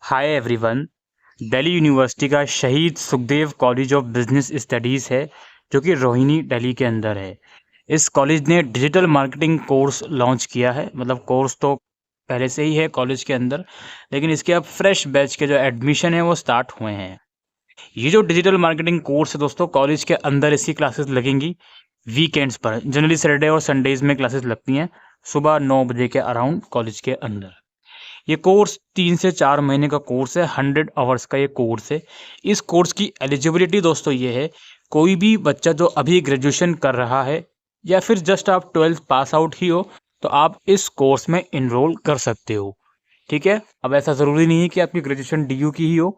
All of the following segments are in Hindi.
Hi everyone. दिल्ली यूनिवर्सिटी का शहीद Sukhdev college of business studies है जो कि रोहिणी दिल्ली के अंदर है। इस कॉलेज ने डिजिटल मार्केटिंग कोर्स लॉन्च किया है। मतलब कोर्स तो पहले से ही है कॉलेज के अंदर, लेकिन इसके अब फ्रेश बैच के जो एडमिशन है वो स्टार्ट हुए हैं। ये जो डिजिटल मार्केटिंग कोर्स है दोस्तों, कॉलेज के अंदर इसकी क्लासेस लगेंगी वीकेंड्स पर। जनरली सैटरडे और संडेज में क्लासेस लगती हैं सुबह 9 बजे के अराउंड कॉलेज के अंदर। ये कोर्स 3 से 4 महीने का कोर्स है, 100 आवर्स का ये कोर्स है। इस कोर्स की एलिजिबिलिटी दोस्तों ये है, कोई भी बच्चा जो अभी ग्रेजुएशन कर रहा है या फिर जस्ट आप 12th पास आउट ही हो तो आप इस कोर्स में इनरोल कर सकते हो। ठीक है, अब ऐसा ज़रूरी नहीं है कि आपकी ग्रेजुएशन DU की ही हो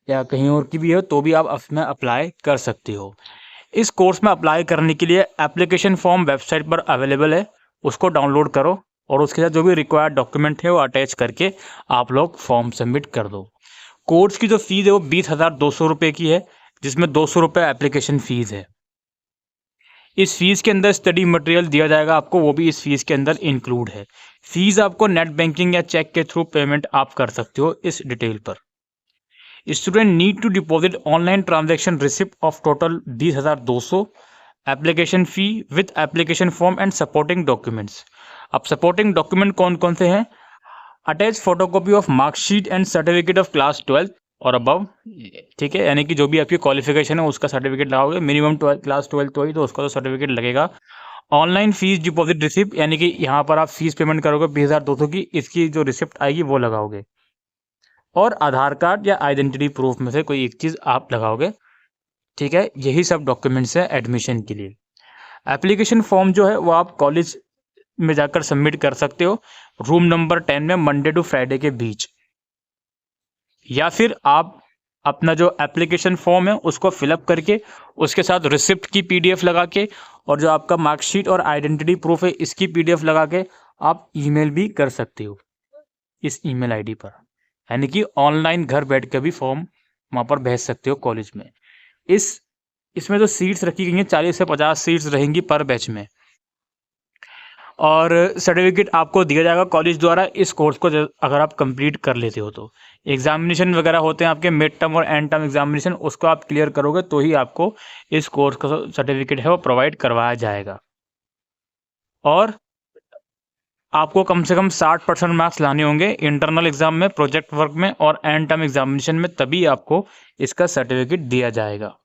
या कहीं और की भी हो तो भी आप उसमें अप्लाई कर सकते हो। इस कोर्स में अप्लाई करने के लिए एप्लीकेशन फॉर्म वेबसाइट पर अवेलेबल है, उसको डाउनलोड करो और उसके साथ जो भी रिक्वायर्ड डॉक्यूमेंट है वो अटैच करके आप लोग फॉर्म सबमिट कर दो। कोर्स की जो फीस है वो 20,200 रुपये की है, जिसमें 200 रुपये एप्लीकेशन फ़ीस है। इस फीस के अंदर स्टडी मटेरियल दिया जाएगा आपको, वो भी इस फीस के अंदर इंक्लूड है। फीस आपको नेट बैंकिंग या चेक के थ्रू पेमेंट आप कर सकते हो इस डिटेल पर। Student need to deposit online transaction receipt of total 20,200 application fee with application form and supporting documents. अब सपोर्टिंग डॉक्यूमेंट कौन कौन से हैं? Attach photocopy of marksheet and certificate of class 12 और अबव। ठीक है, यानी कि जो भी आपकी क्वालिफिकेशन है उसका सर्टिफिकेट लगाओगे। मिनिमम क्लास 12 तो ही तो उसका तो सर्टिफिकेट लगेगा। ऑनलाइन फीस डिपॉजिट रिसिप्ट, यानी कि यहाँ पर आप फीस पेमेंट करोगे 20,200 की, इसकी जो रिसिप्ट आएगी वो लगाओगे। और आधार कार्ड या आइडेंटिटी प्रूफ में से कोई एक चीज़ आप लगाओगे। ठीक है, यही सब डॉक्यूमेंट्स हैं एडमिशन के लिए। एप्लीकेशन फॉर्म जो है वो आप कॉलेज में जाकर सबमिट कर सकते हो रूम नंबर 10 में मंडे टू फ्राइडे के बीच, या फिर आप अपना जो एप्लीकेशन फॉर्म है उसको फिलअप करके उसके साथ रिसिप्ट की PDF लगा के और जो आपका मार्कशीट और आइडेंटिटी प्रूफ है इसकी PDF लगा के आप ईमेल भी कर सकते हो इस ईमेल ID पर। यानी कि ऑनलाइन घर बैठ के भी फॉर्म वहाँ पर भेज सकते हो कॉलेज में। इसमें जो सीट्स रखी गई हैं 40 से 50 सीट्स रहेंगी पर बैच में, और सर्टिफिकेट आपको दिया जाएगा कॉलेज द्वारा इस कोर्स को अगर आप कंप्लीट कर लेते हो तो। एग्जामिनेशन वगैरह होते हैं आपके मिड टर्म और एंड टर्म एग्जामिनेशन, उसको आप क्लियर करोगे तो ही आपको इस कोर्स का सर्टिफिकेट है वो प्रोवाइड करवाया जाएगा। और आपको कम से कम 60% मार्क्स लाने होंगे इंटरनल एग्जाम में, प्रोजेक्ट वर्क में और एंड टर्म एग्जामिनेशन में, तभी आपको इसका सर्टिफिकेट दिया जाएगा।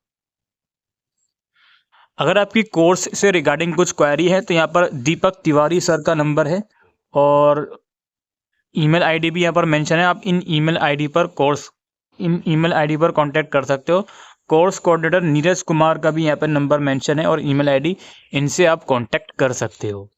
अगर आपकी कोर्स से रिगार्डिंग कुछ क्वेरी है तो यहाँ पर दीपक तिवारी सर का नंबर है और ईमेल ID भी यहाँ पर मेंशन है। आप इन ईमेल ID पर कांटेक्ट कर सकते हो। कोर्स कोऑर्डिनेटर नीरज कुमार का भी यहाँ पर नंबर मेंशन है और ईमेल ID, इनसे आप कांटेक्ट कर सकते हो।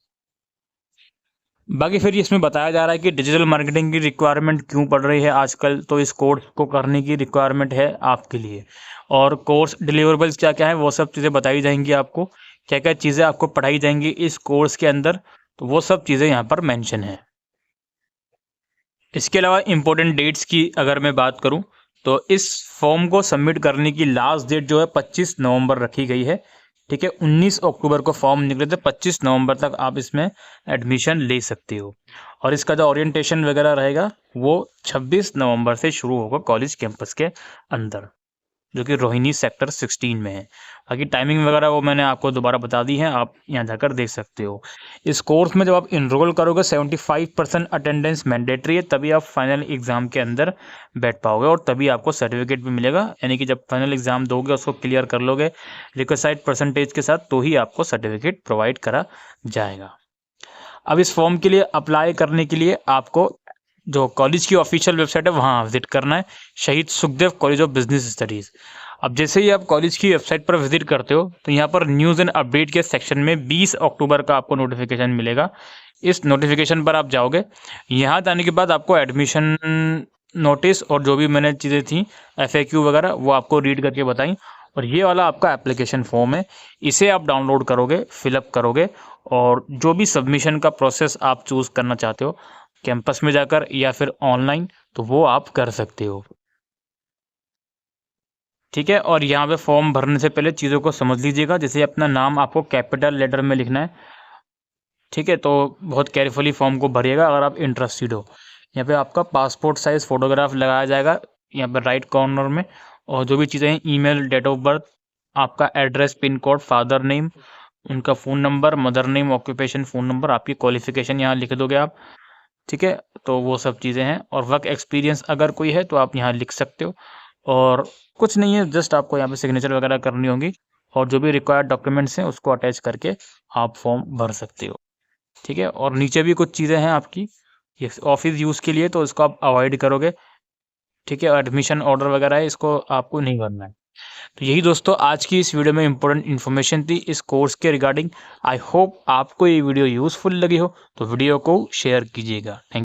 बाकी फिर इसमें बताया जा रहा है कि डिजिटल मार्केटिंग की रिक्वायरमेंट क्यों पड़ रही है आजकल, तो इस कोर्स को करने की रिक्वायरमेंट है आपके लिए। और कोर्स डिलीवरेबल्स क्या क्या है वो सब चीज़ें बताई जाएंगी आपको, क्या क्या चीज़ें आपको पढ़ाई जाएंगी इस कोर्स के अंदर, तो वो सब चीज़ें यहाँ पर मेंशन है। इसके अलावा इम्पोर्टेंट डेट्स की अगर मैं बात करूँ तो इस फॉर्म को सबमिट करने की लास्ट डेट जो है 25 नवंबर रखी गई है। ठीक है, 19 अक्टूबर को फॉर्म निकले थे, 25 नवंबर तक आप इसमें एडमिशन ले सकते हो। और इसका जो ओरिएंटेशन वगैरह रहेगा वो 26 नवंबर से शुरू होगा कॉलेज कैंपस के अंदर, जो कि रोहिणी सेक्टर 16 में है। बाकी टाइमिंग वगैरह वो मैंने आपको दोबारा बता दी है, आप यहाँ जाकर देख सकते हो। इस कोर्स में जब आप इनरोल करोगे 75% अटेंडेंस मैंडेटरी है, तभी आप फाइनल एग्ज़ाम के अंदर बैठ पाओगे और तभी आपको सर्टिफिकेट भी मिलेगा। यानी कि जब फाइनल एग्ज़ाम दोगे उसको क्लियर कर लोगे रिक्वेस्टेड परसेंटेज के साथ, तो ही आपको सर्टिफिकेट प्रोवाइड करा जाएगा। अब इस फॉर्म के लिए अप्लाई करने के लिए आपको जो कॉलेज की ऑफिशियल वेबसाइट है वहाँ विजिट करना है, शहीद Sukhdev college of business studies. अब जैसे ही आप कॉलेज की वेबसाइट पर विजिट करते हो तो यहाँ पर न्यूज़ एंड अपडेट के सेक्शन में 20 अक्टूबर का आपको नोटिफिकेशन मिलेगा। इस नोटिफिकेशन पर आप जाओगे, यहाँ जाने के बाद आपको एडमिशन नोटिस और जो भी मैंने चीज़ें थी FAQ वगैरह वो आपको रीड करके बताई, और ये वाला आपका एप्लीकेशन फॉर्म है, इसे आप डाउनलोड करोगे, फिलअप करोगे और जो भी सबमिशन का प्रोसेस आप चूज़ करना चाहते हो कैंपस में जाकर या फिर ऑनलाइन, तो वो आप कर सकते हो। ठीक है, और यहाँ पे फॉर्म भरने से पहले चीज़ों को समझ लीजिएगा। जैसे अपना नाम आपको कैपिटल लेटर में लिखना है। ठीक है, तो बहुत केयरफुली फॉर्म को भरिएगा अगर आप इंटरेस्टेड हो। यहाँ पे आपका पासपोर्ट साइज़ फ़ोटोग्राफ लगाया जाएगा यहाँ पर राइट कॉर्नर में, और जो भी चीज़ें हैं ईमेल, डेट ऑफ बर्थ, आपका address, pin code, father name, उनका phone number, mother name, occupation, phone number, आपकी क्वालिफ़िकेशन यहाँ लिख दोगे आप, ठीक है। तो वो सब चीज़ें हैं, और वर्क एक्सपीरियंस अगर कोई है तो आप यहाँ लिख सकते हो, और कुछ नहीं है, जस्ट आपको यहाँ पे सिग्नेचर वगैरह करनी होगी, और जो भी रिक्वायर्ड डॉक्यूमेंट्स हैं उसको अटैच करके आप फॉर्म भर सकते हो, ठीक है। और नीचे भी कुछ चीज़ें हैं आपकी ये ऑफिस यूज़ के लिए, तो इसको आप अवॉइड करोगे, ठीक है। एडमिशन ऑर्डर वगैरह है, इसको आपको नहीं भरना है। तो यही दोस्तों आज की इस वीडियो में इंपॉर्टेंट इन्फॉर्मेशन थी इस कोर्स के रिगार्डिंग। आई होप आपको ये वीडियो यूज़फुल लगी हो, तो वीडियो को शेयर कीजिएगा। थैंक